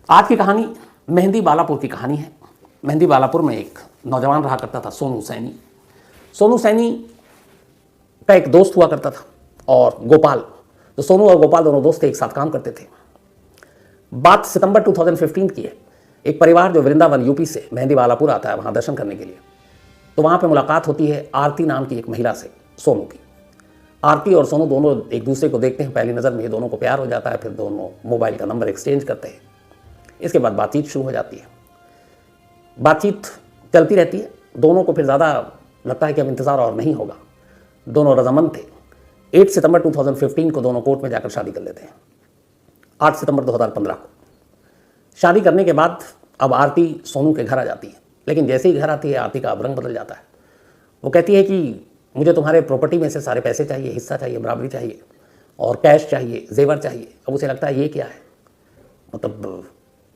आज की कहानी मेहंदी बालापुर की कहानी है। मेहंदी बालापुर में एक नौजवान रहा करता था, सोनू सैनी। सोनू सैनी का एक दोस्त हुआ करता था और गोपाल। तो सोनू और गोपाल दोनों दोस्त एक साथ काम करते थे। बात सितंबर 2015 की है। एक परिवार जो वृंदावन यूपी से मेहंदी बालापुर आता है वहाँ दर्शन करने के लिए, तो वहाँ पे मुलाकात होती है आरती नाम की एक महिला से, सोनू की। आरती और सोनू दोनों एक दूसरे को देखते हैं, पहली नज़र में ये दोनों को प्यार हो जाता है। फिर दोनों मोबाइल का नंबर एक्सचेंज करते हैं। इसके बाद बातचीत शुरू हो जाती है। बातचीत चलती रहती है। दोनों को फिर ज़्यादा लगता है कि अब इंतज़ार और नहीं होगा। दोनों रजामंद थे। 8 सितंबर 2015 को दोनों कोर्ट में जाकर शादी कर लेते हैं। 8 सितंबर 2015 को शादी करने के बाद अब आरती सोनू के घर आ जाती है। लेकिन जैसे ही घर आती है आरती का अब रंग बदल जाता है। वो कहती है कि मुझे तुम्हारे प्रॉपर्टी में से सारे पैसे चाहिए, हिस्सा चाहिए, बराबरी चाहिए और कैश चाहिए, जेवर चाहिए। अब उसे लगता है ये क्या है, मतलब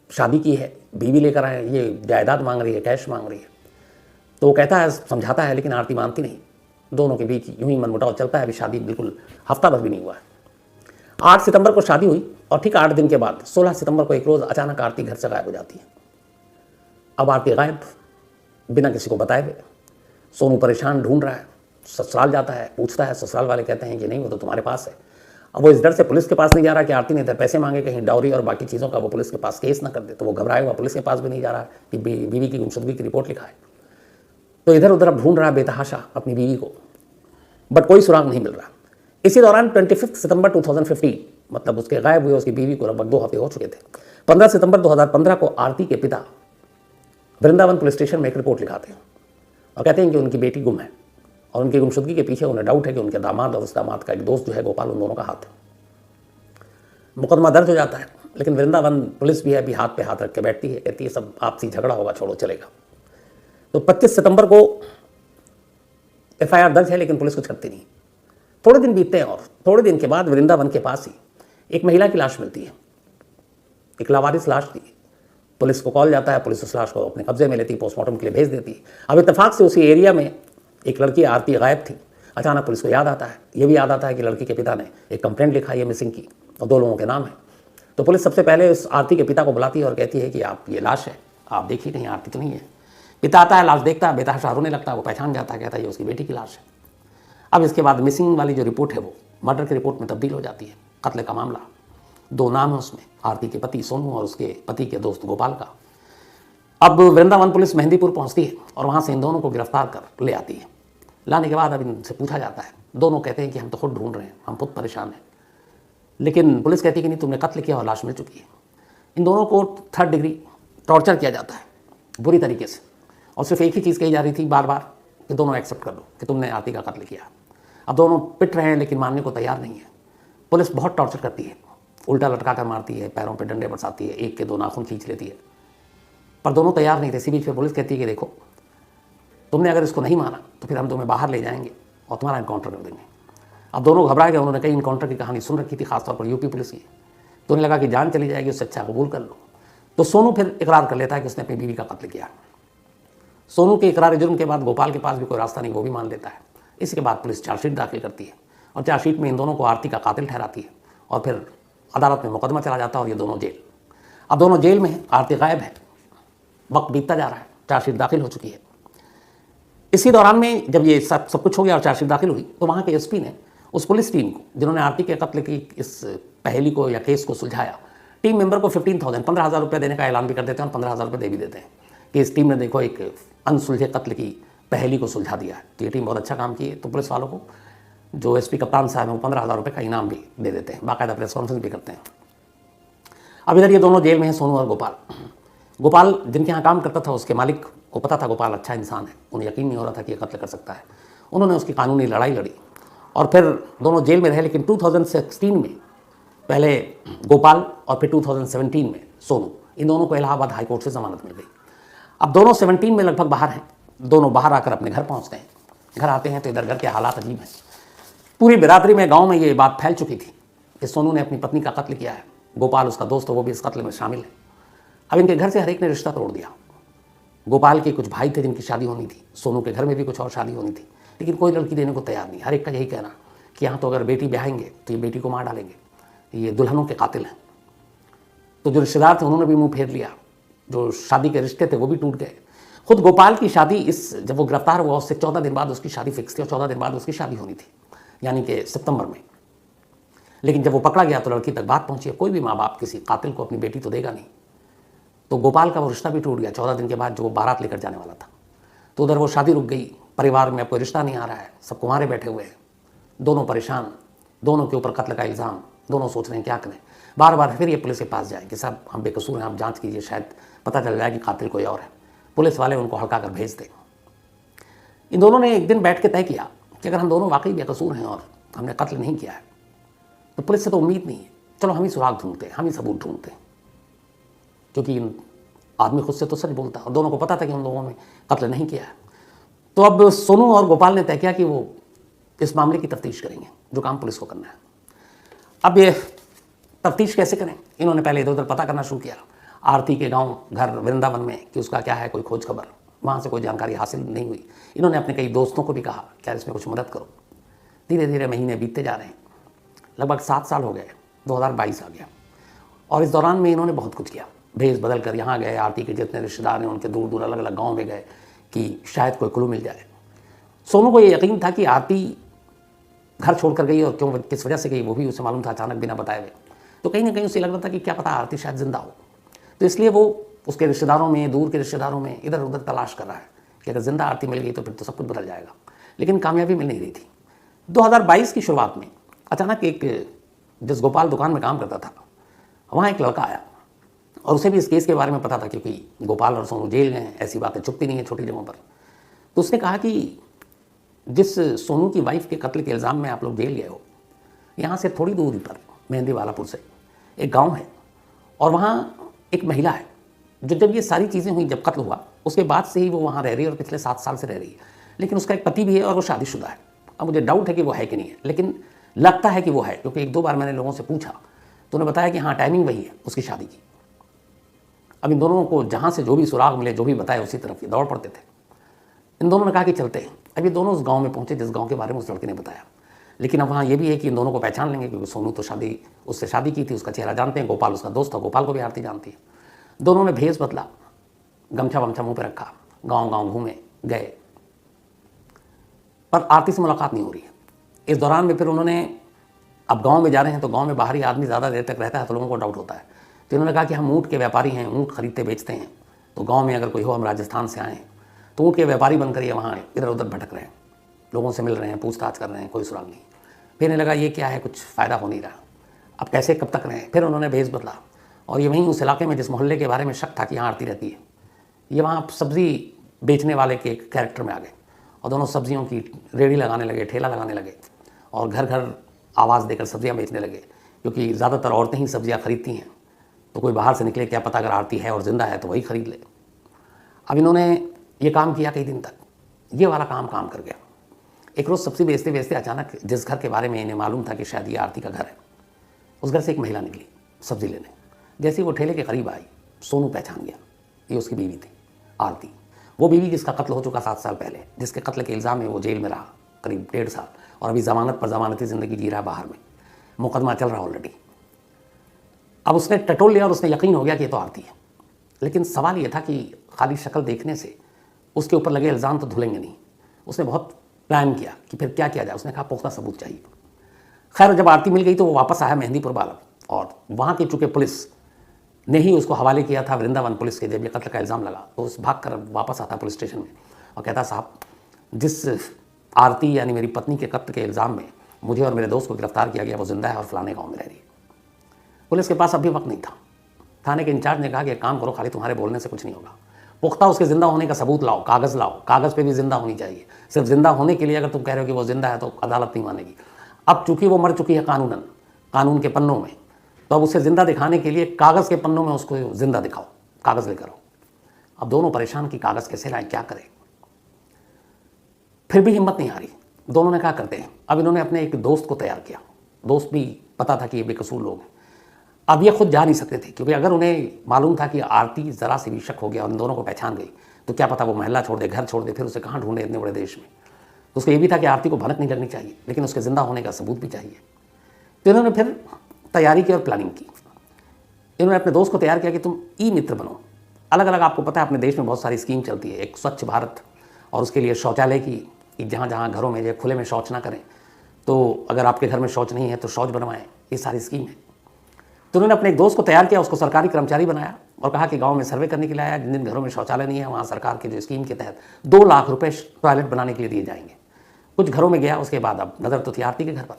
शादी की है, बीवी लेकर आए, ये जायदाद मांग रही है, कैश मांग रही है। तो वो कहता है, समझाता है, लेकिन आरती मानती नहीं। दोनों के बीच यूं ही मनमुटाव चलता है। अभी शादी बिल्कुल हफ्ता भर भी नहीं हुआ है। 8 सितंबर को शादी हुई और ठीक 8 दिन के बाद 16 सितंबर को एक रोज़ अचानक आरती घर से गायब हो जाती है। अब आरती गायब, बिना किसी को बताए हुए। सोनू परेशान ढूंढ रहा है, ससुराल जाता है, पूछता है, ससुराल वाले कहते हैं कि नहीं, वो तो तुम्हारे पास है। अब वो इस डर से पुलिस के पास नहीं जा रहा कि आरती ने इधर पैसे मांगे, कहीं डाउरी और बाकी चीज़ों का वो पुलिस के पास केस ना कर दे। तो वो घबराए हुआ पुलिस के पास भी नहीं जा रहा कि बीवी की गुमशुदगी की रिपोर्ट लिखा है। तो इधर उधर अब ढूंढ रहा बेतहाशा अपनी बीवी को, बट कोई सुराग नहीं मिल रहा। इसी दौरान 25 सितंबर 2015, मतलब उसके गायब हुए उसकी बीवी को लगभग 2 हफ्ते हो चुके थे। 15 सितंबर 2015 को आरती के पिता वृंदावन पुलिस स्टेशन में एक रिपोर्ट लिखाते हैं और कहते हैं कि उनकी बेटी गुम है और उनकी गुमशुदगी के पीछे उन्हें डाउट है कि उनके दामाद और उस दामाद का एक दोस्त जो है गोपाल, उन दोनों का हाथ है। मुकदमा दर्ज हो जाता है, लेकिन वृंदावन पुलिस भी है अभी हाथ पे हाथ रख के बैठती है, कहती है सब आपसी झगड़ा होगा, छोड़ो चलेगा। तो 25 सितंबर को FIR दर्ज है, लेकिन पुलिस कुछ करती नहीं। थोड़े दिन बीतते हैं और थोड़े दिन के बाद वृंदावन के पास ही एक महिला की लाश मिलती है। एक लावारिस लाश थी। पुलिस को कॉल जाता है, पुलिस उस लाश को अपने कब्जे में लेती, पोस्टमार्टम के लिए भेज देती है। अब इत्तेफाक से उसी एरिया में एक लड़की आरती गायब थी। अचानक पुलिस को याद आता है, ये भी याद आता है कि लड़की के पिता ने एक कंप्लेंट लिखा है मिसिंग की और 2 लोगों के नाम है। तो पुलिस सबसे पहले उस आरती के पिता को बुलाती है और कहती है कि आप, ये लाश है, आप देखिए कहीं आरती तो नहीं है। पिता आता है, लाश देखता है, बेतहाशा रोने लगता है। वो पहचान जाता है, कहता है ये उसकी बेटी की लाश है। अब इसके बाद मिसिंग वाली जो रिपोर्ट है वो मर्डर की रिपोर्ट में तब्दील हो जाती है। कत्ल का मामला, 2 नाम है उसमें, आरती के पति सोनू और उसके पति के दोस्त गोपाल का। अब वृंदावन पुलिस मेहंदीपुर पहुंचती है और वहां से इन दोनों को गिरफ्तार कर ले आती है। लाने के बाद अब इनसे पूछा जाता है। दोनों कहते हैं कि हम तो खुद ढूंढ रहे हैं, हम खुद परेशान हैं। लेकिन पुलिस कहती है कि नहीं, तुमने कत्ल किया और लाश मिल चुकी है। इन दोनों को 3rd डिग्री टॉर्चर किया जाता है बुरी तरीके से, और सिर्फ एक ही चीज़ कही जा रही थी बार बार कि दोनों एक्सेप्ट कर लो कि तुमने आरती का कत्ल किया। अब दोनों पिट रहे हैं लेकिन मानने को तैयार नहीं है। पुलिस बहुत टॉर्चर करती है, उल्टा लटका कर मारती है, पैरों पे डंडे बरसाती है, एक के 2 नाखून खींच लेती है, पर दोनों तैयार नहीं थे। इसी बीच में पुलिस कहती है कि देखो, तुमने अगर इसको नहीं माना तो फिर हम तुम्हें बाहर ले जाएंगे और तुम्हारा इनकाउंटर कर देंगे। अब दोनों घबरा गए। उन्होंने कई इनकाउंटर की कहानी सुन रखी थी, खासतौर पर यूपी पुलिस की। तो उन्हें लगा कि जान चली जाएगी, उससे अच्छा कबूल कर लो। तो सोनू फिर इकरार कर लेता है कि उसने अपनी बीवी का कत्ल किया। सोनू के इकरार जुर्म के बाद गोपाल के पास भी कोई रास्ता नहीं, वो भी मान लेता है। इसके बाद पुलिस चार्जशीट दाखिल करती है और चार्जशीट में इन दोनों को आरती का कातिल ठहराती है और फिर अदालत में मुकदमा चला जाता है और ये दोनों जेल। अब दोनों जेल में हैं, आरती गायब है, वक्त बीतता जा रहा है, चार्जशीट दाखिल हो चुकी है। इसी दौरान में जब ये सब कुछ हो गया और चार्जशीट दाखिल हुई, तो वहाँ के SP ने उस पुलिस टीम को जिन्होंने आरती के कत्ल की इस पहेली को या केस को सुलझाया, टीम मेंबर को 15,000 रुपये देने का ऐलान भी कर देते हैं और 15,000 रुपये दे भी देते हैं कि इस टीम ने देखो एक अनसुलझे कत्ल की पहेली को सुलझा दिया है। तो ये टीम बहुत अच्छा काम की है। तो पुलिस वालों को जो SP कप्तान साहब हैं वो 15,000 रुपये का इनाम भी दे देते हैं, बाकायदा प्रेस कॉन्फ्रेंस भी करते हैं। अब इधर ये दोनों जेल में हैं, सोनू और गोपाल। गोपाल जिनके यहाँ काम करता था, उसके मालिक को पता था गोपाल अच्छा इंसान है, उन्हें यकीन नहीं हो रहा था कि ये कत्ल कर सकता है। उन्होंने उसकी कानूनी लड़ाई लड़ी और फिर दोनों जेल में रहे। लेकिन 2016 में पहले गोपाल और फिर 2017 में सोनू, इन दोनों को इलाहाबाद हाई कोर्ट से जमानत मिल गई। अब दोनों 17 में लगभग बाहर हैं। दोनों बाहर आकर अपने घर पहुँचते हैं। घर आते हैं तो इधर घर के हालात अजीब हैं। पूरी बिरादरी में, गाँव में ये बात फैल चुकी थी कि सोनू ने अपनी पत्नी का कत्ल किया है। गोपाल उसका दोस्त, वो भी इस कत्ल में शामिल है। अब इनके घर से हर एक ने रिश्ता तोड़ दिया। गोपाल के कुछ भाई थे जिनकी शादी होनी थी, सोनू के घर में भी कुछ और शादी होनी थी, लेकिन कोई लड़की देने को तैयार नहीं। हर एक का यही कहना कि यहाँ तो अगर बेटी ब्याहेंगे तो ये बेटी को मार डालेंगे, ये दुल्हनों के कातिल हैं। तो जो रिश्तेदार थे उन्होंने भी मुंह फेर लिया, जो शादी के रिश्ते थे वो भी टूट गए। खुद गोपाल की शादी जब वो गिरफ्तार हुआ उससे 14 दिन बाद उसकी शादी फिक्स थी और 14 दिन बाद उसकी शादी होनी थी, यानी कि सितंबर में। लेकिन जब वो पकड़ा गया तो लड़की तक बात पहुंची। कोई भी माँ बाप किसी कातिल को अपनी बेटी तो देगा नहीं, तो गोपाल का वो रिश्ता भी टूट गया 14 दिन के बाद, जो वो बारात लेकर जाने वाला था। तो उधर वो शादी रुक गई, परिवार में अब कोई रिश्ता नहीं आ रहा है, सब कुंवारे बैठे हुए हैं, दोनों परेशान, दोनों के ऊपर कत्ल का इल्ज़ाम, दोनों सोच रहे हैं क्या करें। बार बार फिर ये पुलिस के पास जाए कि साहब हम बेकसूर हैं, आप जांच कीजिए, शायद पता चल जाए कि कातिल कोई और है। पुलिस वाले उनको हल्का कर भेज दें। इन दोनों ने एक दिन बैठ के तय किया कि अगर हम दोनों वाकई बेकसूर हैं और हमने कत्ल नहीं किया है तो पुलिस से तो उम्मीद नहीं है, चलो हम ही सुराग ढूंढते हैं, हम ही सबूत ढूंढते हैं, क्योंकि आदमी खुद से तो सच बोलता है और दोनों को पता था कि उन लोगों ने कत्ल नहीं किया है। तो अब सोनू और गोपाल ने तय किया कि वो इस मामले की तफ्तीश करेंगे, जो काम पुलिस को करना है। अब ये तफ्तीश कैसे करें? इन्होंने पहले इधर उधर पता करना शुरू किया, आरती के गांव घर वृंदावन में कि उसका क्या है, कोई खोज खबर। वहाँ से कोई जानकारी हासिल नहीं हुई। इन्होंने अपने कई दोस्तों को भी कहा क्या इसमें कुछ मदद करो। धीरे धीरे महीने बीतते जा रहे हैं, लगभग 7 साल हो गए, 2022 आ गया और इस दौरान में इन्होंने बहुत कुछ किया। भेस बदल कर यहाँ गए, आरती के जितने रिश्तेदार हैं उनके दूर दूर अलग अलग गाँव में गए कि शायद कोई क्लू मिल जाए। सोनू को ये यकीन था कि आरती घर छोड़कर गई और क्यों, किस वजह से गई वो भी उसे मालूम था, अचानक बिना बताए हुए। तो कहीं ना कहीं उसे लग रहा था कि क्या पता आरती शायद जिंदा हो। तो इसलिए वो उसके रिश्तेदारों में, दूर के रिश्तेदारों में इधर उधर तलाश कर रहा है कि अगर जिंदा आरती मिल गई तो फिर तो सब कुछ बदल जाएगा। लेकिन कामयाबी मिल नहीं रही थी। 2022 की शुरुआत में अचानक एक, जिस गोपाल दुकान में काम करता था, वहाँ एक लड़का आया और उसे भी इस केस के बारे में पता था, क्योंकि गोपाल और सोनू जेल गए, ऐसी बातें चुपती नहीं है छोटी जगहों पर। तो उसने कहा कि जिस सोनू की वाइफ के कत्ल के इल्ज़ाम में आप लोग जेल गए हो, यहाँ से थोड़ी दूरी पर मेहंदी वालापुर से एक गांव है और वहाँ एक महिला है जो, जब ये सारी चीज़ें हुई, जब कत्ल हुआ उसके बाद से ही वो वहाँ रह रही है और पिछले 7 साल से रह रही है। लेकिन उसका एक पति भी है और वो शादीशुदा है। अब मुझे डाउट है कि वो है कि नहीं है, लेकिन लगता है कि वो है, क्योंकि 1-2 बार मैंने लोगों से पूछा तो उन्होंने बताया कि हाँ टाइमिंग वही है उसकी शादी की। अब इन दोनों को जहाँ से जो भी सुराग मिले, जो भी बताए उसी तरफ ये दौड़ पड़ते थे। इन दोनों ने कहा कि चलते हैं। अब ये दोनों उस गांव में पहुंचे जिस गांव के बारे में उस लड़के ने बताया। लेकिन अब वहाँ ये भी है कि इन दोनों को पहचान लेंगे, क्योंकि सोनू तो उससे शादी की थी, उसका चेहरा जानते हैं, गोपाल उसका दोस्त था, गोपाल को भी आरती जानती है। दोनों ने भेस बदला, गमछा वमछा मुँह पर रखा, गाँव गाँव घूमे गए, पर आरती से मुलाकात नहीं हो रही है। इस दौरान में फिर उन्होंने, अब गाँव में जा रहे हैं तो गाँव में बाहरी आदमी ज़्यादा देर तक रहता है तो लोगों को डाउट होता है। तो इन्होंने कहा कि हम ऊँट के व्यापारी हैं, ऊँट खरीदते बेचते हैं, तो गाँव में अगर कोई हो, हम राजस्थान से आए हैं, तो ऊँट के व्यापारी बनकर ये वहाँ इधर उधर भटक रहे हैं, लोगों से मिल रहे हैं, पूछताछ कर रहे हैं, कोई सुराग नहीं। फिर इन्हें लगा ये क्या है, कुछ फ़ायदा हो नहीं रहा, अब कैसे कब तक रहें। फिर उन्होंने भेस बदला और ये वहीं उस इलाके में जिस मोहल्ले के बारे में शक था कि यहाँ आरती रहती है, ये वहाँ सब्ज़ी बेचने वाले के कैरेक्टर में आ गए और दोनों सब्जियों की रेहड़ी लगाने लगे, ठेला लगाने लगे और घर घर आवाज़ देकर सब्जियाँ बेचने लगे, क्योंकि ज़्यादातर औरतें ही सब्जियाँ खरीदती हैं। तो कोई बाहर से निकले, क्या पता अगर आरती है और ज़िंदा है तो वही खरीद ले। अब इन्होंने ये काम किया कई दिन तक, ये वाला काम कर गया। एक रोज़ सब्ज़ी बेचते बेचते अचानक जिस घर के बारे में इन्हें मालूम था कि शायद ये आरती का घर है, उस घर से एक महिला निकली सब्ज़ी लेने। जैसे ही वो ठेले के करीब आई, सोनू पहचान गया ये उसकी बीवी थी, आरती। वो बीवी जिसका कत्ल हो चुका 7 साल पहले, जिसके कत्ल के इल्ज़ाम में वो जेल में रहा करीब 1.5 साल और अभी ज़मानत पर ज़मानती ज़िंदगी जी रहा है बाहर में, मुकदमा चल रहा ऑलरेडी। अब उसने टटोल लिया और उसने यकीन हो गया कि ये तो आरती है। लेकिन सवाल ये था कि खाली शक्ल देखने से उसके ऊपर लगे इल्ज़ाम तो धुलेंगे नहीं। उसने बहुत प्लान किया कि फिर क्या किया जाए। उसने कहा पुख्ता सबूत चाहिए। खैर जब आरती मिल गई तो वो वापस आया मेहंदीपुर वाला, और वहाँ की चूँकि पुलिस ने ही उसको हवाले किया था वृंदावन पुलिस के, जब ये कत्ल का इल्ज़ाम लगा तो उस भाग कर वापस आता पुलिस स्टेशन में और कहता साहब जिस आरती यानी मेरी पत्नी के कत्ल के इल्ज़ाम में मुझे और मेरे दोस्त को गिरफ्तार किया गया वो जिंदा है और फलाने गाँव में रह रही है। पुलिस के पास अभी वक्त नहीं था। थाने के इंचार्ज ने कहा कि एक काम करो, खाली तुम्हारे बोलने से कुछ नहीं होगा, पुख्ता उसके ज़िंदा होने का सबूत लाओ, कागज़ लाओ, कागज़ पे भी ज़िंदा होनी चाहिए। सिर्फ ज़िंदा होने के लिए अगर तुम कह रहे हो कि वो ज़िंदा है तो अदालत नहीं मानेगी। अब चूंकि वो मर चुकी है कानूनन, कानून के पन्नों में, तो अब उसे ज़िंदा दिखाने के लिए कागज़ के पन्नों में उसको ज़िंदा दिखाओ, कागज़ लेकर आओ। अब दोनों परेशान कि कागज़ कैसे लाए, क्या करें। फिर भी हिम्मत नहीं आ रही। दोनों ने कहा करते हैं। अब इन्होंने अपने एक दोस्त को तैयार किया। दोस्त भी पता था कि ये बेकसूर लोग हैं। अब ये खुद जा नहीं सकते थे, क्योंकि अगर उन्हें मालूम था कि आरती ज़रा से भी शक हो गया और इन दोनों को पहचान गई तो क्या पता वो महल्ला छोड़ दे, घर छोड़ दे, फिर उसे कहाँ ढूंढे इतने बड़े देश में। तो उसको ये भी था कि आरती को भनक नहीं लगनी चाहिए, लेकिन उसके ज़िंदा होने का सबूत भी चाहिए। तो इन्होंने फिर तैयारी की और प्लानिंग की। इन्होंने अपने दोस्त को तैयार किया कि तुम ई मित्र बनो। अलग अलग, आपको पता है अपने देश में बहुत सारी स्कीम चलती है, एक स्वच्छ भारत और उसके लिए शौचालय की, कि जहाँ जहाँ घरों में जो खुले में शौच ना करें, तो अगर आपके घर में शौच नहीं है तो शौच बनवाएं, ये सारी स्कीम है। तो उन्होंने अपने एक दोस्त को तैयार किया, उसको सरकारी कर्मचारी बनाया और कहा कि गांव में सर्वे करने के लिए आया, जिन जिन घरों में शौचालय नहीं है वहाँ सरकार की जो स्कीम के तहत 2 लाख रुपए टॉयलेट बनाने के लिए दिए जाएंगे। कुछ घरों में गया, उसके बाद अब नज़र तो थी आरती के घर पर।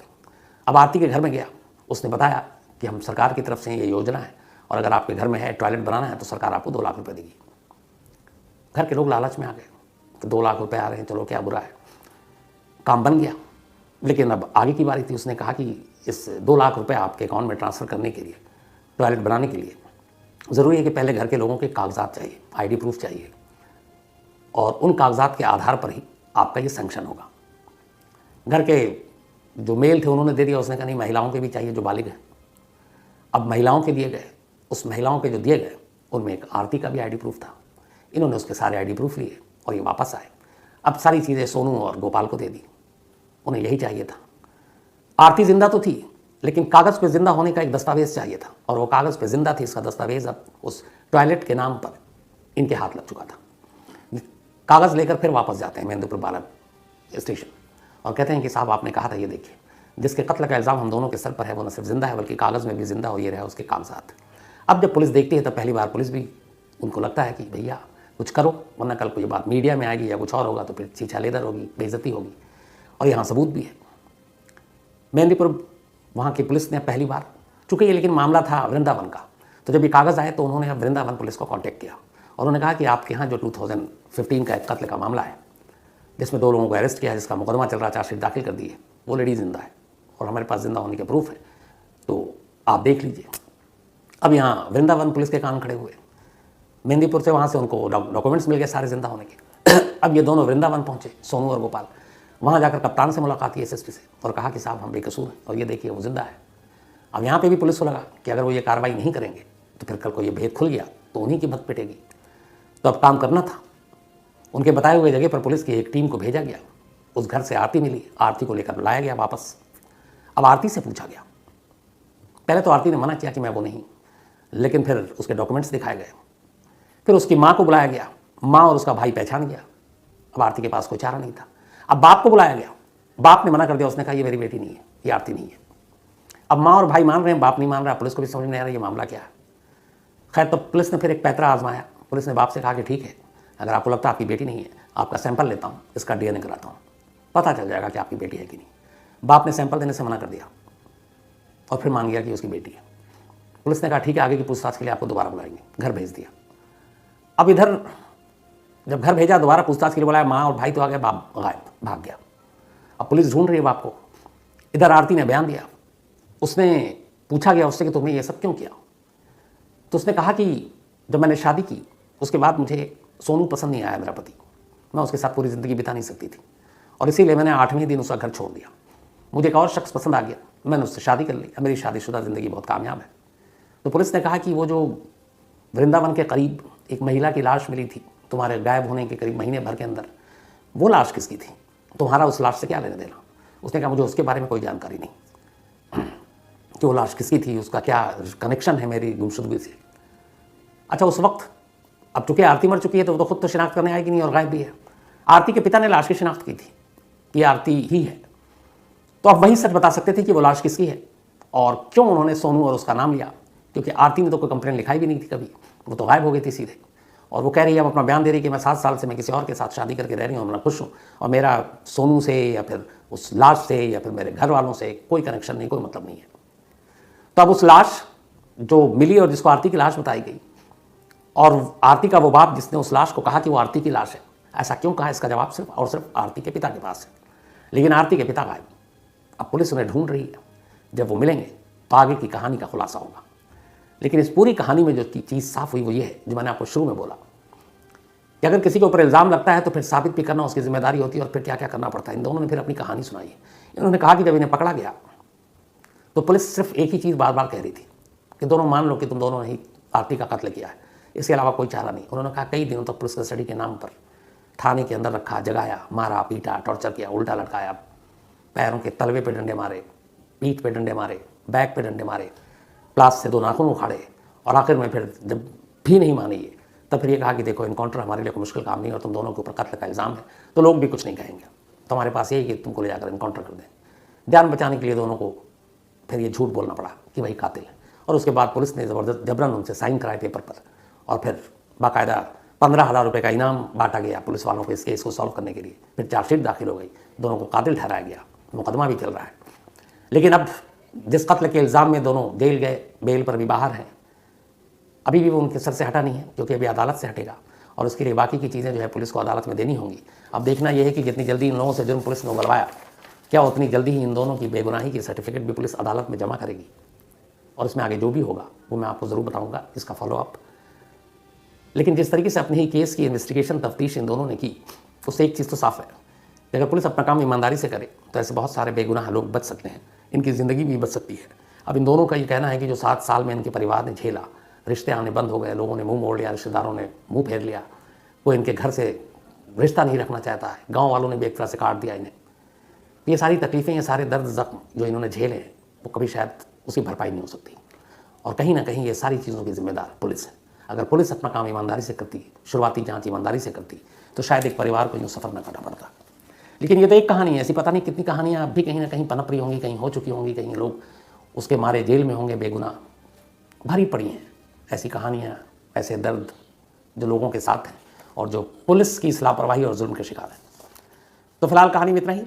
अब आरती के घर में गया, उसने बताया कि हम सरकार की तरफ से ये योजना है और अगर आपके घर में है टॉयलेट बनाना है तो सरकार आपको 2 लाख रुपये देगी। घर के लोग लालच में आ गए तो 2 लाख रुपये आ रहे हैं, चलो क्या बुरा है, काम बन गया। लेकिन अब आगे की बारी थी। उसने कहा कि इस 2 लाख रुपये आपके अकाउंट में ट्रांसफ़र करने के लिए, टॉयलेट बनाने के लिए ज़रूरी है कि पहले घर के लोगों के कागजात चाहिए, आईडी प्रूफ चाहिए, और उन कागजात के आधार पर ही आपका ये सैंक्शन होगा। घर के जो मेल थे उन्होंने दे दिया, उसने कहा नहीं महिलाओं के भी चाहिए जो बालिग हैं। अब महिलाओं के दिए गए, उस महिलाओं के जो दिए गए उनमें एक आरती का भी आईडी प्रूफ था। इन्होंने उसके सारे आईडी प्रूफ लिए और ये वापस आए। अब सारी चीज़ें सोनू और गोपाल को दे दी, उन्हें यही चाहिए था। आरती जिंदा तो थी लेकिन कागज़ पे जिंदा होने का एक दस्तावेज चाहिए था, और वो कागज़ पे जिंदा थी, इसका दस्तावेज अब उस टॉयलेट के नाम पर इनके हाथ लग चुका था। कागज़ लेकर फिर वापस जाते हैं महेंद्रपुर बालक स्टेशन और कहते हैं कि साहब आपने कहा था, ये देखिए जिसके कत्ल का इल्ज़ाम हम दोनों के सर पर है वो न सिर्फ जिंदा है बल्कि कागज़ में भी जिंदा हो, ये रहा उसके कागजात। अब जब पुलिस देखती है तब पहली बार पुलिस भी, उनको लगता है कि भैया कुछ करो वरना कल को ये बात मीडिया में आएगी या कुछ और होगा तो फिर छीछा लेदर होगी, बेइज्जती होगी। और यहाँ सबूत भी है। मेहंदीपुर वहाँ की पुलिस ने पहली बार, चूँकि ये लेकिन मामला था वृंदावन का, तो जब ये कागज़ आए तो उन्होंने वृंदावन पुलिस को कांटेक्ट किया और उन्होंने कहा कि आपके यहाँ जो 2015 का एक कत्ल का मामला है जिसमें 2 लोगों को अरेस्ट किया, जिसका मुकदमा चल रहा, चार्जशीट दाखिल कर दी है, वो लेडी जिंदा है और हमारे पास जिंदा होने के प्रूफ है, तो आप देख लीजिए। अब यहाँ वृंदावन पुलिस के कान खड़े हुए। मेहंदीपुर से वहाँ से उनको डॉक्यूमेंट्स मिल गए सारे जिंदा होने के। अब ये दोनों वृंदावन पहुँचे, सोनू और गोपाल। वहाँ जाकर कप्तान से मुलाकात की एसएसपी से और कहा कि साहब हम बेकसूर हैं और ये देखिए वो जिंदा है। अब यहाँ पे भी पुलिस को लगा कि अगर वो ये कार्रवाई नहीं करेंगे तो फिर कल को ये भेद खुल गया तो उन्हीं की मत पिटेगी, तो अब काम करना था। उनके बताए हुए जगह पर पुलिस की एक टीम को भेजा गया। उस घर से आरती मिली, आरती को लेकर लाया गया वापस। अब आरती से पूछा गया, पहले तो आरती ने मना किया कि मैं वो नहीं, लेकिन फिर उसके डॉक्यूमेंट्स दिखाए गए। फिर उसकी माँ को बुलाया गया, माँ और उसका भाई पहचान गया। अब आरती के पास कोई चारा नहीं था। अब बाप को बुलाया गया, बाप ने मना कर दिया, उसने कहा ये मेरी बेटी नहीं है, ये आरती नहीं है। अब माँ और भाई मान रहे हैं, बाप नहीं मान रहा, पुलिस को भी समझ नहीं आ रहा ये मामला क्या है। खैर तो पुलिस ने फिर एक पैतरा आजमाया। पुलिस ने बाप से कहा कि ठीक है, अगर आपको लगता है आपकी बेटी नहीं है, आपका सैंपल लेता हूँ, इसका डीएनए कराता हूँ, पता चल जाएगा कि आपकी बेटी है कि नहीं। बाप ने सैंपल देने से मना कर दिया और फिर मान गया कि उसकी बेटी है। पुलिस ने कहा ठीक है, आगे की पूछताछ के लिए आपको दोबारा बुलाएंगे, घर भेज दिया। अब इधर जब घर भेजा, दोबारा पूछताछ के लिए बुलाया, माँ और भाई तो आ गए, बाप गायब, भाग गया। अब पुलिस ढूंढ रही है बाप को। इधर आरती ने बयान दिया। उसने पूछा गया उससे कि तुमने ये सब क्यों किया, तो उसने कहा कि जब मैंने शादी की उसके बाद मुझे सोनू पसंद नहीं आया, मेरा पति, मैं उसके साथ पूरी ज़िंदगी बिता नहीं सकती थी और इसीलिए मैंने 8वें दिन उसका घर छोड़ दिया। मुझे एक और शख्स पसंद आ गया, मैंने उससे शादी कर ली, मेरी शादीशुदा ज़िंदगी बहुत कामयाब है। तो पुलिस ने कहा कि वो जो वृंदावन के करीब एक महिला की लाश मिली थी तुम्हारे गायब होने के करीब महीने भर के अंदर, वो लाश किसकी थी, तुम्हारा उस लाश से क्या लेना देना। उसने कहा मुझे उसके बारे में कोई जानकारी नहीं कि वो लाश किसकी थी, उसका क्या कनेक्शन है मेरी गुमशुदगी से। अच्छा उस वक्त, अब चूंकि आरती मर चुकी है तो वो तो खुद तो शिनाख्त करने आएगी नहीं और गायब भी है। आरती के पिता ने लाश की शिनाख्त की थी कि आरती ही है, तो अब वही सच बता सकते थे कि वो लाश किसकी है और क्यों उन्होंने सोनू और उसका नाम लिया, क्योंकि आरती ने तो कोई कंप्लेंट लिखाई भी नहीं थी कभी, वो तो गायब हो गई थी सीधे। और वो कह रही है, अब अपना बयान दे रही है कि मैं 7 साल से मैं किसी और के साथ शादी करके रह रही हूँ, मैं खुश हूँ और मेरा सोनू से या फिर उस लाश से या फिर मेरे घर वालों से कोई कनेक्शन नहीं, कोई मतलब नहीं है। तो अब उस लाश जो मिली और जिसको आरती की लाश बताई गई, और आरती का वो बाप जिसने उस लाश को कहा कि वो आरती की लाश है, ऐसा क्यों कहा, इसका जवाब सिर्फ और सिर्फ आरती के पिता के पास है। लेकिन आरती के पिता गायब। अब पुलिस उन्हें ढूंढ रही है, जब वो मिलेंगे तो आगे की कहानी का खुलासा होगा। लेकिन इस पूरी कहानी में जो चीज़ साफ हुई वो ये है जो मैंने आपको शुरू में बोला कि अगर किसी के ऊपर इल्ज़ाम लगता है तो फिर साबित भी करना उसकी जिम्मेदारी होती है और फिर क्या क्या करना पड़ता है। इन दोनों ने फिर अपनी कहानी सुनाई है। इन्होंने कहा कि जब इन्हें पकड़ा गया तो पुलिस सिर्फ एक ही चीज़ बार बार कह रही थी कि दोनों मान लो कि तुम दोनों ने ही आरती का कत्ल किया है, इसके अलावा कोई चारा नहीं। उन्होंने कहा कई दिनों तक पुलिस कस्टडी के नाम पर थाने के अंदर रखा, जगाया, मारा, पीटा, टॉर्चर किया, उल्टा लटकाया, पैरों के तलवे पे डंडे मारे, पीठ पे डंडे मारे, बैक पे डंडे मारे, प्लास से 2 नाखून उखाड़े और आखिर में फिर जब भी नहीं माने ये, तब फिर ये कहा कि देखो इनकाउंटर हमारे लिए कोई मुश्किल काम नहीं और तुम दोनों के ऊपर कत्ल का इल्ज़ाम है, तो लोग भी कुछ नहीं कहेंगे, तो हमारे पास यही कि तुमको ले जाकर इनकाउंटर कर दें। जान बचाने के लिए दोनों को फिर ये झूठ बोलना पड़ा कि वही कातिल है, और उसके बाद पुलिस ने ज़बरदस्त जबरन उनसे साइन कराए पेपर पर, और फिर बाकायदा 15,000 रुपये का इनाम बांटा गया पुलिस वालों को इस केस को सॉल्व करने के लिए। फिर चार्जशीट दाखिल हो गई, दोनों को कातिल ठहराया गया, मुकदमा भी चल रहा है। लेकिन अब जिस कत्ल के इल्ज़ाम में दोनों जेल गए, बेल पर भी बाहर हैं, अभी भी वो उनके सर से हटा नहीं है, क्योंकि अभी अदालत से हटेगा और उसके लिए बाकी की चीज़ें जो है पुलिस को अदालत में देनी होंगी। अब देखना यह है कि जितनी जल्दी इन लोगों से जुर्म पुलिस ने उगलवाया, क्या उतनी जल्दी ही इन दोनों की बेगुनाही की सर्टिफिकेट भी पुलिस अदालत में जमा करेगी, और इसमें आगे जो भी होगा वो मैं आपको ज़रूर बताऊँगा, इसका फॉलोअप। लेकिन जिस तरीके से अपने ही केस की इन्वेस्टिगेशन तफ्तीश इन दोनों ने की, उससे एक चीज़ तो साफ़ है कि अगर पुलिस अपना काम ईमानदारी से करे तो ऐसे बहुत सारे बेगुनाह लोग बच सकते हैं, इनकी ज़िंदगी भी बच सकती है। अब इन दोनों का ये कहना है कि जो 7 साल में इनके परिवार ने झेला, रिश्ते आने बंद हो गए, लोगों ने मुंह मोड़ लिया, रिश्तेदारों ने मुंह फेर लिया, कोई इनके घर से रिश्ता नहीं रखना चाहता है, गाँव वालों ने भी एक तरह से काट दिया इन्हें। ये सारी तकलीफ़ें, ये सारे दर्द ज़ख्म जो इन्होंने झेले हैं, वो कभी शायद उसकी भरपाई नहीं हो सकती, और कहीं ना कहीं ये सारी चीज़ों की जिम्मेदार पुलिस है। अगर पुलिस अपना काम ईमानदारी से करती, शुरुआती जांच ईमानदारी से करती, तो शायद एक परिवार को यूँ सफ़र न करना पड़ता। लेकिन ये तो एक कहानी है, ऐसी पता नहीं कितनी कहानियाँ अब भी कहीं ना कहीं पनप रही होंगी, कहीं हो चुकी होंगी, कहीं लोग उसके मारे जेल में होंगे, बेगुनाह भरी पड़ी हैं ऐसी कहानियाँ, ऐसे दर्द जो लोगों के साथ हैं और जो पुलिस की इस लापरवाही और जुल्म के शिकार हैं। तो फिलहाल कहानी में इतना ही।